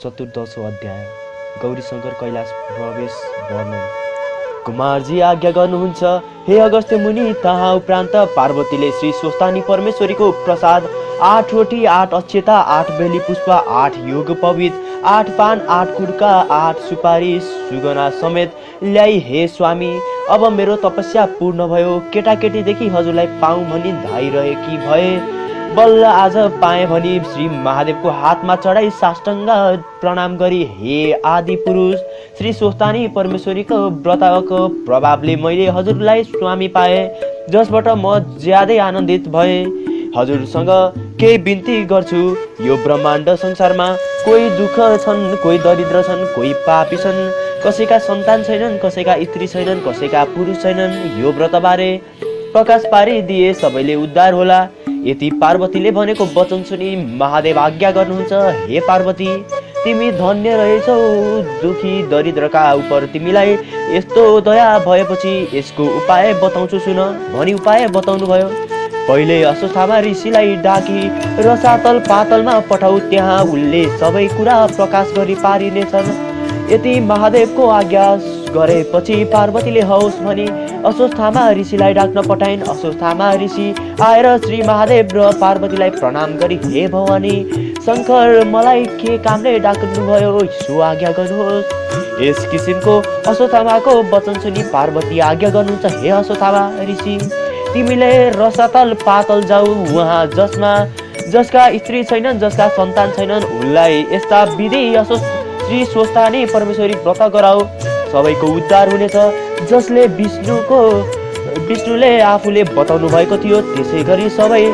चतुर्दशौं अध्याय गौरीशंकर कैलाश प्रवेश वर्णन। कुमारजी आज्ञा गर्नुहुन्छ हे अगस्त्य मुनि। तहाँ उपरान्त पार्वतीले श्री स्वस्थानी परमेश्वरीको प्रसाद 8 रोटी 8 अक्षता 8 बेली पुष्प 8 योग पवित 8 पान 8 कुड्का 8 सुपारी सुगना समेत ल्याई हे स्वामी अब मेरो तपस्या पूर्ण भयो। केटाकेटीदेखि हजुरलाई पाऊँ भनी धाइरहेकी भए बल्ल आज पाएँ भनी श्री महादेवको हातमा चढाई साष्टाङ्ग प्रणाम गरी हे आदि पुरुष श्री स्वस्थानी परमेश्वरीको व्रतको प्रभावले मैले हजुरलाई स्वामी पाएँ, जसबाट म ज्यादै आनन्दित भएँ। हजुरसँग केही बिन्ती गर्छु। यो ब्रह्माण्ड संसारमा कोही दुःख छन्, कोही दरिद्र छन्, कोही पापी छन्, कसैका सन्तान छैनन्, कसैका स्त्री छैनन्, कसैका पुरुष छैनन्। यो व्रतबारे प्रकाश पारिदिए सबैले उद्धार होला। यति पार्वतीले भनेको वचन सुनि महादेव आज्ञा गर्नुहुन्छ हे पार्वती तिमी धन्य रहेछौ। दुखी दरिद्रका उपर तिमीलाई यस्तो दया भएपछि यसको उपाय बताउँछु सुन भनी उपाय बताउनु भयो। पहिले अस्वस्थामा ऋषिलाई डाकी रसातल पातलमा पठाऊ, त्यहाँ उनले सबै कुरा प्रकाश गरी पारिनेछन्। यति महादेवको आज्ञा गरेपछि पार्वतीले हौस भनी अस्वस्थामा ऋषिलाई डाक्न पठाइन्। अस्वस्थामा ऋषि आएर श्री महादेव र पार्वतीलाई प्रणाम गरी हे भवानी शङ्कर मलाई के कामले डाक्नुभयो सो आज्ञा गर्नुहोस्। यस किसिमको अस्वस्थामाको वचन सुनि पार्वती आज्ञा गर्नुहुन्छ हे अस्वस्थामा ऋषि तिमीले रसातल पातल जाऊ, उहाँ जसका स्त्री छैनन्, जसका सन्तान छैनन् उनलाई यस्ता विधि श्री स्वस्थानी परमेश्वरी व्रत गराऊ, सबैको उद्धार हुनेछ। जसले विष्णुले आफूले बताउनु भएको थियो त्यसै गरी सबै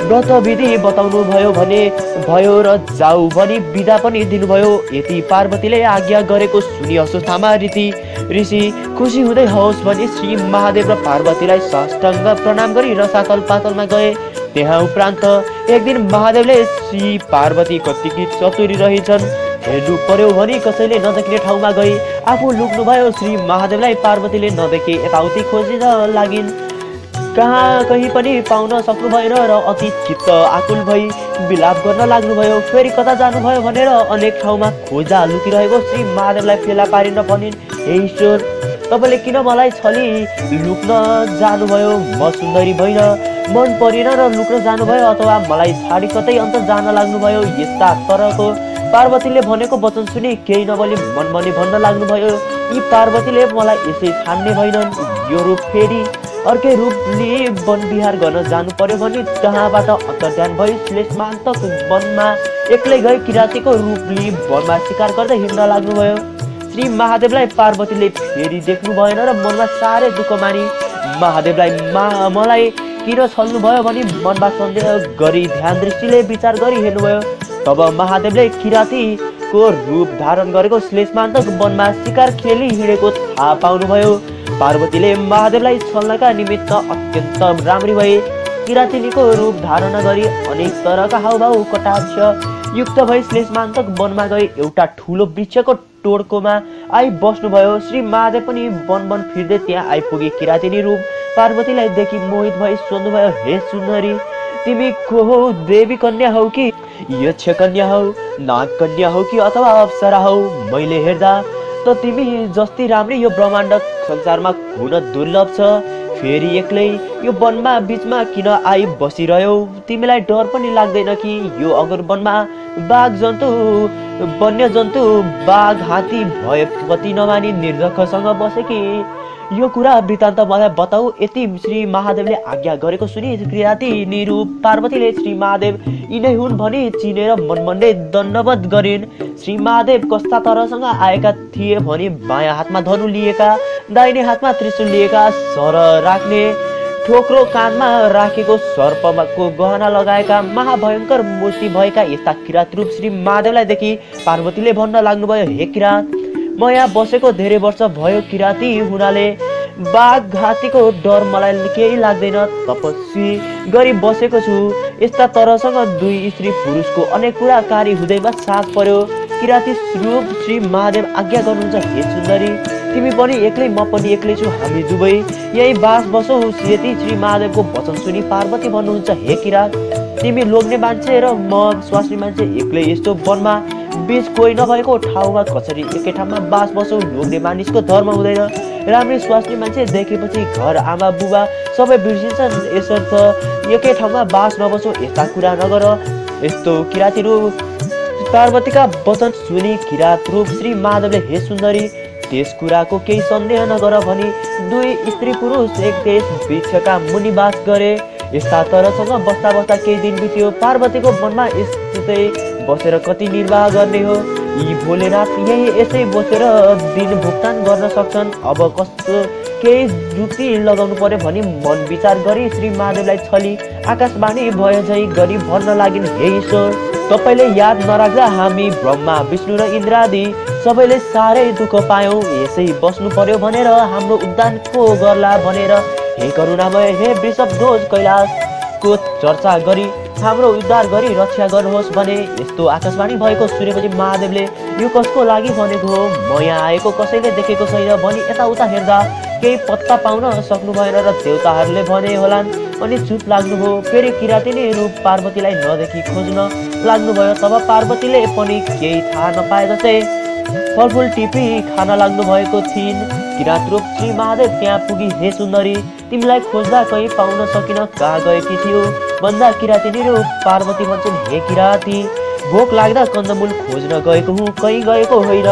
व्रत विधि बताउनु भयो भने भयो र जाऊ भनी बिदा पनि दिनुभयो। यति पार्वतीले आज्ञा गरेको सुनि अस्वस्थामा ऋषि खुसी हुँदै हौस भनी श्री महादेव र पार्वतीलाई साष्टाङ्ग प्रणाम गरी रसातल पातलमा गए। त्यहाँ उपरान्त एक दिन महादेवले श्री पार्वती कतिकी चतुरी रहेछन् हेर्नु पर्यो भनी कसैले नदेख्ने ठाउँमा गई आफू लुक्नुभयो। श्री महादेवलाई पार्वतीले नदेखे यताउति खोजिन लागिन्, कहीँ पनि पाउन सक्नु भएन र अति चित्त आकुल भई विलाप गर्न लाग्नुभयो। फेरि कता जानुभयो भनेर अनेक ठाउँमा खोजा लुकिरहेको श्री महादेवलाई फेला पारिन भनिन् हे ईश्वर तपाईँले किन मलाई छली लुक्न जानुभयो? म सुन्दरी भइन मन परिन र लुक्न जानुभयो अथवा मलाई छाडी कतै अन्त जान लाग्नुभयो? यस्ता तरको पार्वतीले भनेको वचन सुनि केही नबोली मनमनी भन्न लाग्नुभयो यी पार्वतीले मलाई यसै छाड्ने भएनन्, यो रूप फेरि अर्कै रूप लिई वन विहार गर्न जानु पर्यो भनी तहाँबाट अन्तर्ध्यान भई श्लेषमान्तक वनमा एक्लै गई किराँतीको रूप लिई वनमा शिकार गर्दै हिँड्न लाग्नुभयो। श्री महादेवलाई पार्वतीले फेरि देख्नु भएन र मनमा साह्रै दुःख मानी महादेवलाई मलाई किन छल्नु भयो भनी मनमा सन्देह गरी ध्यान दृष्टिले विचार गरी हेर्नुभयो। तब महादेवले किराँतीको रूप धारण गरेको श्लेषमान्तक वनमा शिकार खेली हिँडेको थाहा पाउनुभयो। पार्वतीले महादेवलाई छल्नका निमित्त अत्यन्त राम्री भए। किराँतिनीको रूप धारण गरी अनेक तरका हाउभाउ कटाक्ष युक्त भई श्लेषमान्तक वनमा गई एउटा ठुलो वृक्षको टोड्कोमा आई बस्नुभयो। श्री महादेव पनि वन फिर्दै त्यहाँ आइपुगे। किराँतिनी रूप पार्वतीलाई देखि मोहित भई सोध्नुभयो हे सुन्दरी तिमी को हौ? देवी कन्या हौ कि यक्ष कन्या हौ, नाग कन्या हौ कि अथवा अप्सरा हौ? मैले हेर्दा त तिमी जस्ती राम्री यो ब्रह्माण्ड संसारमा हुन दुर्लभ छ। फेरि एक्लै यो वनमा बीचमा किन आई बसिरह्यौ? तिमीलाई डर पनि लाग्दैन कि? यो अगर वनमा बाघ जन्तु वन्य जन्तु बाघ हात्ती भयपति नमानी निर्धक्कसँग बसे कि? यो कुरा वृत्तान्त मलाई बताऊ। यति श्री महादेवले आज्ञा गरेको सुनि किराँती रूप पार्वतीले श्री महादेव यिनै हुन् भनी चिनेर मनमनै दण्डवत गरिन्। श्री महादेव कस्ता तरसँग आएका थिए भनी बायाँ हातमा धनु लिएका, दाहिने हातमा त्रिशूल लिएका, सर राख्ने ठोक्रो कानमा राखेको सर्पको गहना लगाएका महाभयङ्कर मूर्ति भएका यस्ता किराँत रूप श्री महादेवलाई देखि पार्वतीले भन्न लाग्नुभयो हे किराँत म यहाँ बसेको धेरै वर्ष भयो। किराँती हुनाले बाघ हात्तीको डर मलाई केही लाग्दैन। तपस्वी गरी बसेको छु। यस्ता तरसँग दुई स्त्री पुरुषको अनेक कुरा कार्य हुँदैमा साथ पर्यो। किराँती रूप श्री महादेव आज्ञा गर्नुहुन्छ हे सुन्दरी तिमी पनि एक्लै म पनि एक्लै छु, हामी दुवै यही बास बसौँ। यति श्री महादेवको वचन सुनि पार्वती भन्नुहुन्छ हे किराँत तिमी लोग्ने मान्छे र म स्वास्नी मान्छे एक्लै यस्तो वनमा बीच कोही नभएको ठाउँमा कसरी एकै ठाउँमा बास बसौँ, लोग्ने मानिसको धर्म हुँदैन। राम्रै स्वास्नी मान्छे देखेपछि घर आमा बुबा सबै बिर्सिन्छन्, यसर्थ एकै ठाउँमा बास नबसौँ, यस्ता कुरा नगर। यस्तो किराती रूप पार्वतीका वचन सुनि किरात रूप श्री महादेवले हे सुन्दरी, त्यस कुराको केही सन्देह नगर भनी दुई स्त्री पुरुष एक त्यस वृक्षका मुनि बास गरे। यस्ता तरसँग बस्दा बस्दा केही दिन बित्यो। पार्वतीको मनमा यस्तै बसेर कति निर्वाह गर्ने हो, यी भोलेनाथ यही यसै बसेर दिन भुक्तान गर्न सक्छन्, अब कस्तो केही जुक्ति लगाउनु पर्यो भनी मन विचार गरी श्री महादेवलाई छली आकाशवाणी भए झै गरी भन्न लागिन्, हे ईश्वर, तपाईँले याद नराख्दा हामी ब्रह्मा विष्णु र इन्द्रादि सबैले साह्रै दुःख पायौँ, यसै बस्नु पर्यो भनेर हाम्रो उद्धार को गर्ला भनेर हे करुणामय हे वृषभध्वज कैलाशको चर्चा गरी हाम्रो उद्धार गरी रक्षा गर्नुहोस् भने। यस्तो आकाशवाणी भएको सुनेपछि महादेवले यो कसको लागि भनेको हो, म यहाँ आएको कसैले देखेको छैन भनी यताउता हेर्दा केही पत्ता पाउन सक्नु भएन र देवताहरूले भने होलान् अनि चुप लाग्नुभयो। फेरि किरातीले रूप पार्वतीलाई नदेखि खोज्न लाग्नुभयो। तब पार्वतीले पनि केही थाहा नपाए जस्तै फलफुल टिपी खान लाग्नु भएको थिइन्। किरात रूप श्री महादेव त्यहाँ पुगी, हे सुन्दरी, तिमीलाई खोज्दा कहीँ पाउन सकिन, कहाँ गएकी थियो भन्दा किरातीले रूप पार्वती भन्छन्, हे किराती, भोक लाग्दा कन्दमूल खोज्न गएको हुँ, कहीँ गएको होइन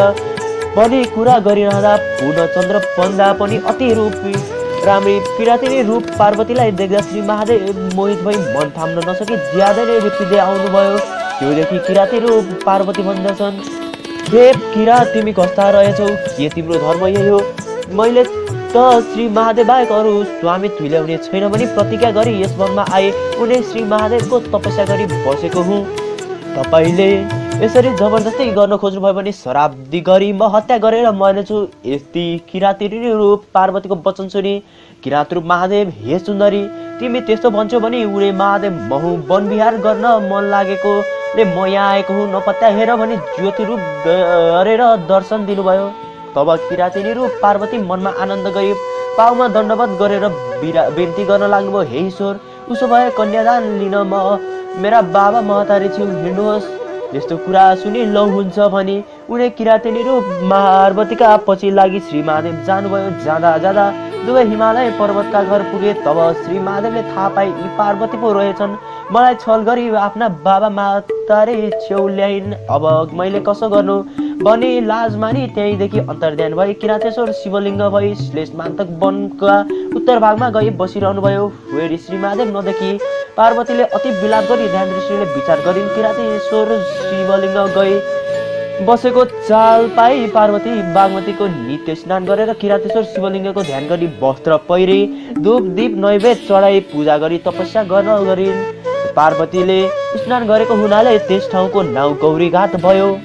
भनी कुरा गरिरहँदा पूर्णचन्द्र बन्दा पनि अति रूपी राम्री किरातीले रूप पार्वतीलाई देख्दा श्री महादेव मोहित भई मन थाम्न नसकी ज्यादै नै रिप्पिँदै आउनुभयो। त्योदेखि किराती रूप पार्वती भन्दछन्, हे किरा, तिमी कस्ता रहेछौ, के तिम्रो धर्म यही हो? मैले त श्री महादेव बाहेक अरू स्वामी तुल्याउने छैन भनी प्रतिज्ञा गरी यस वनमा आए, उनी श्री महादेवको तपस्या गरी बसेको हुँ। तपाईँले यसरी जबरजस्ती गर्न खोज्नुभयो भने शराब्दी गरी म हत्या गरेर मर्नेछु। यति किराती रूप पार्वतीको वचन सुनि किरात रूप महादेव, हे सुन्दरी, तिमी त्यस्तो भन्छौ भने उनी महादेव महु वनविहार गर्न मन लागेकोले म यहाँ आएको हुँ, नपत्या हेर भनी ज्योति रूप गरेर दर्शन दिनुभयो। तब किराती रूप पार्वती मनमा आनन्द गरी पाउमा दण्डवत गरेर बिन्ती गर्न लाग्नुभयो, हे ईश्वर, उसो भए कन्यादान लिन म मेरा बाबा महतारी छेउ हिँड्नुहोस्। यस्तो कुरा सुनि लौ हुन्छ भनी उनी किराती रूप पार्वतीका पछि लागि श्री महादेव जानुभयो। जाँदा जाँदा दुवै हिमालय पर्वतका घर पुगे। तब श्री महादेवले थाहा पाए यी पार्वती पो रहेछन्, मलाई छल गरी आफ्ना बाबा मातारी छेउ ल्याइन्, अब मैले कसो गर्नु भनी लाज मानी त्यहीँदेखि अन्तर्ध्यान भई किरातेश्वर शिवलिङ्ग भई श्लेषमान्तक वनका उत्तर भागमा गई बसिरहनु भयो। फेरि श्री महादेव नदेखि पार्वतीले अति विलाप गरी ध्यान दृष्टिले विचार गरिन्। किरातेश्वर शिवलिङ्ग गई बसेको चाल पाई पार्वती बागमतीको नित्य स्नान गरेर किरातेश्वर शिवलिङ्गको ध्यान गरी वस्त्र पहिरी धूप दीप नैवेद्य चढाई पूजा गरी तपस्या गर्न गरिन्। पार्वतीले स्नान गरेको हुनाले त्यस ठाउँको नाउँ गौरीघाट भयो।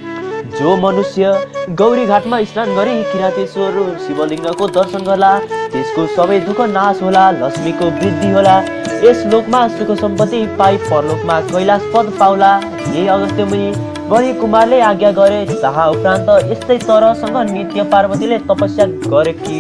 जो मनुष्य गौरीघाटमा स्नान गरी किरातेश्वर शिवलिङ्गको दर्शन गर्ला त्यसको सबै दुःख नाश होला, लक्ष्मीको वृद्धि होला, यस लोकमा सुख सम्पत्ति पाई परलोकमा कैलाश पद पाउला। यही अगस्त्य मुनि भनी कुमारले आज्ञा गरे। ताहा उपरान्त यस्तै तरसँग नित्य पार्वतीले तपस्या गरेकी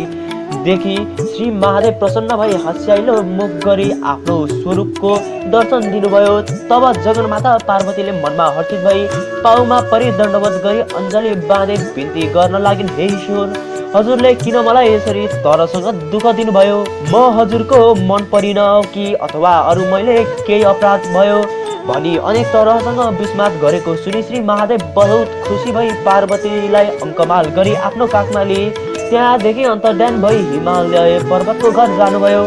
देखि श्री महादेव प्रसन्न भई हँस्याइलो मुख गरी आफ्नो स्वरूपको दर्शन दिनुभयो। तब जगन्माता पार्वतीले मनमा हर्षित भई पाउमा परि दण्डवत गरी अञ्जली बाँधे बिन्ती गर्न लागिन्, हे ईश्वर, हजुरले किन मलाई यसरी तरसँग दुःख दिनुभयो? म हजुरको मन परिन कि अथवा अरू मैले केही अपराध भयो भनी अनेक तरहसँग विस्मात गरेको सुनि श्री महादेव बहुत खुसी भई पार्वतीलाई अङ्कमाल गरी आफ्नो काखमा लिए। त्यहाँदेखि अन्तर्ध्यान भई हिमालय पर्वतको घर जानुभयो।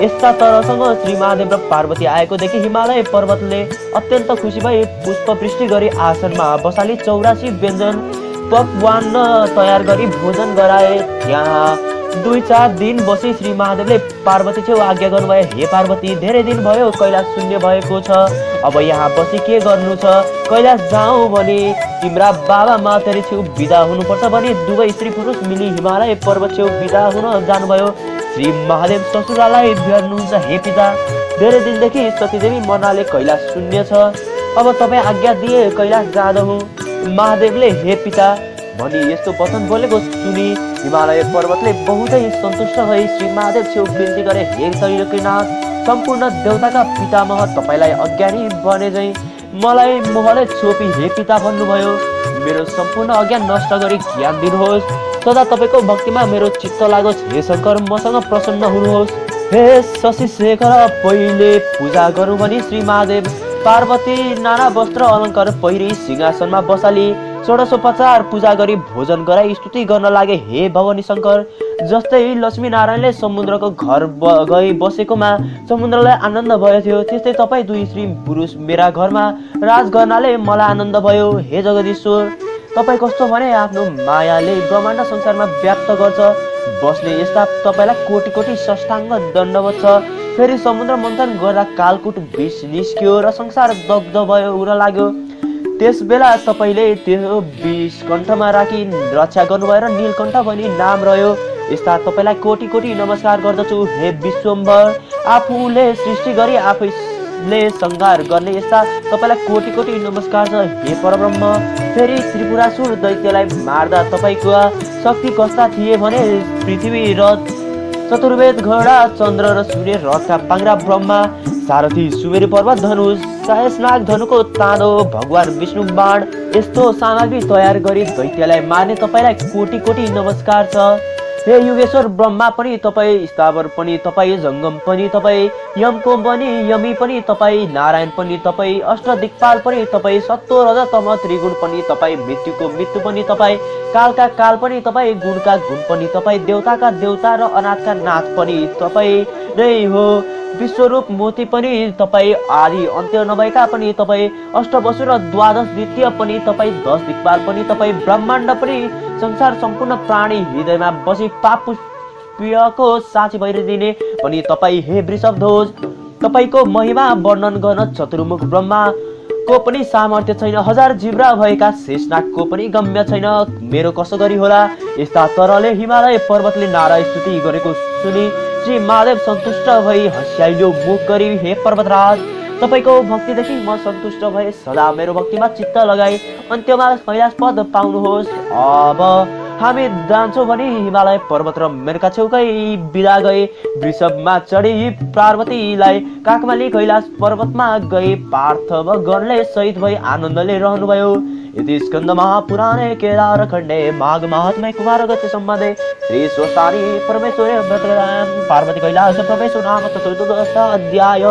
यस्ता तरसँग श्री महादेव र पार्वती आएको देखि हिमालय पर्वतले अत्यन्त खुसी भई पुष्पवृष्टि गरी आसनमा बसाली 84 व्यञ्जन पकवान तयार गरी भोजन गराए। यहाँ 2-4 दिन बसी श्री महादेवले पार्वती छेउ आज्ञा गर्नुभयो, हे पार्वती, धेरै दिन भयो कैलाश शून्य भएको छ, अब यहाँ बसी के गर्नु छ? कैलाश जाऊ भने तिम्रा बाबा मातारी छेउ बिदा हुनुपर्छ भने दुवै स्त्री पुरुष मिली हिमालय पर्वत छेउ बिदा हुन जानुभयो। श्री महादेव ससुरालाई भेट्नुहुन्छ, हे पिता, धेरै दिनदेखि सतीदेवी मनाले कैलाश शून्य छ, अब तपाईँ आज्ञा दिए कैलाश जाँदहु। महादेवले हे पिता भनी यस्तो वचन बोलेको सुनि हिमालय पर्वतले बहुतै सन्तुष्ट भई श्री महादेव छेउ बिन्ती गरे, हे त्रैलोक्यनाथ, सम्पूर्ण देवताका पितामह, तपाईँलाई अज्ञानी बने झै मलाई मोहले छोपी हे पिता भन्नुभयो। मेरो सम्पूर्ण अज्ञान नष्ट गरी ज्ञान दिनुहोस्। सदा तपाईँको भक्तिमा मेरो चित्त लागोस्। हे शङ्कर मसँग प्रसन्न हुनुहोस्। हे शशि शेखर पहिले पूजा गरौँ भनी श्री महादेव पार्वती नाना वस्त्र अलङ्कार पहिरी सिंहासनमा बसाली षोडशोपचार पूजा गरी भोजन गराई स्तुति गर्न लागे। हे भवानी शङ्कर, जस्तै लक्ष्मी नारायणले समुद्रको घर गई बसेकोमा समुद्रलाई आनन्द भयो थियो, त्यस्तै तपाईँ दुई स्त्री पुरुष मेरा घरमा राज गर्नाले मलाई आनन्द भयो। हे जगदीश्वर, तपाईँ कस्तो भने आफ्नो मायाले ब्रह्माण्ड संसारमा व्याप्त गर्छ बस्ने यस्ता तपाईँलाई कोटि कोटि साष्टाङ्ग दण्डवत छ। फेरि समुद्र मन्थन गर्दा कालकुट विष निस्क्यो र संसार दग्ध भयो उर लाग्यो। त्यस बेला तपाईँले त्यो विष कण्ठमा राखी रक्षा गर्नुभयो र नीलकण्ठ भनी नाम रह्यो। यस्ता तपाईँलाई कोटि कोटि नमस्कार गर्दछु। हे विश्वम्भर, आफूले सृष्टि गरी आफैले संहार गर्ने यस्ता तपाईँलाई कोटि कोटि नमस्कार छ। हे परब्रह्म, फेरि त्रिपुरासुर दैत्यलाई मार्दा तपाईँको शक्ति कस्ता थिए भने पृथ्वी रथ चतुर्वेद घोडा चन्द्र र सूर्य रथका पाङ्रा ब्रह्मा सारथी सुमेरु पर्वत धनुष सायसनाग धनुको ताँदो भगवान विष्णु बाण यस्तो सामग्री तयार गरी दैत्यलाई मार्ने तपाईँलाई कोटि कोटि नमस्कार छ। हे युगेश्वर ब्रह्मा पनि तपाईँ, स्थावर पनि तपाईँ, जङ्गम पनि तपाईँ, यमको पनि यमी पनि तपाईँ, नारायण पनि तपाईँ, अष्टदिक्पाल पनि तपाईँ, सत्व रज तम त्रिगुण पनि तपाईँ, मृत्युको मृत्यु पनि तपाईँ, कालका काल पनि तपाईँ, गुणका गुण पनि तपाईँ, देवताका देवता र अनाथका नाथ पनि तपाईँ नै हो। विश्वरूप मोती पनि तपाईँ, आदि अन्त्य नभएका पनि तपाईँ, अष्टवसु र द्वादश द्वितीय पनि तपाईँ, 10 दिक्पाल पनि तपाईँ, ब्रह्माण्ड पनि संसार सम्पूर्ण प्राणी हृदयमा बसी पाप पुण्यको साक्षी भइदिने पनि तपाईँ। हे वृषभध्वज, तपाईँको महिमा वर्णन गर्न चतुर्मुख ब्रह्माको पनि सामर्थ्य छैन, 1000 जिब्रा भएका शेषनागको पनि गम्य छैन, मेरो कसो गरी होला। यस्ता तरले हिमालय पर्वतले नारा स्तुति गरेको सुनि श्री महादेव सन्तुष्ट भई हँस्याइलो मुख गरी, हे पर्वतराज, तपाईँको भक्तिदेखि म सन्तुष्ट भए, सदा मेरो भक्तिमा चित्त लगाई अन्त्यमा कैलाश पद पाउनुहोस्। अब हामी जान्छौँ भने हिमालय पर्वत र मेरका छेउकै बिदा गए। वृषभमा चढी पार्वतीलाई काकमाली कैलाश पर्वतमा गए। पार्थव गणले सहित भई आनन्दले रहनुभयो। यति स्कन्द महापुराणे केदार खण्डे माघ महात्म्य कुमार गति सम्बन्धे श्री स्वस्तानी परमेश्वर पार्वती कैलाश प्रवेश नाम चतुर्दश अध्याय।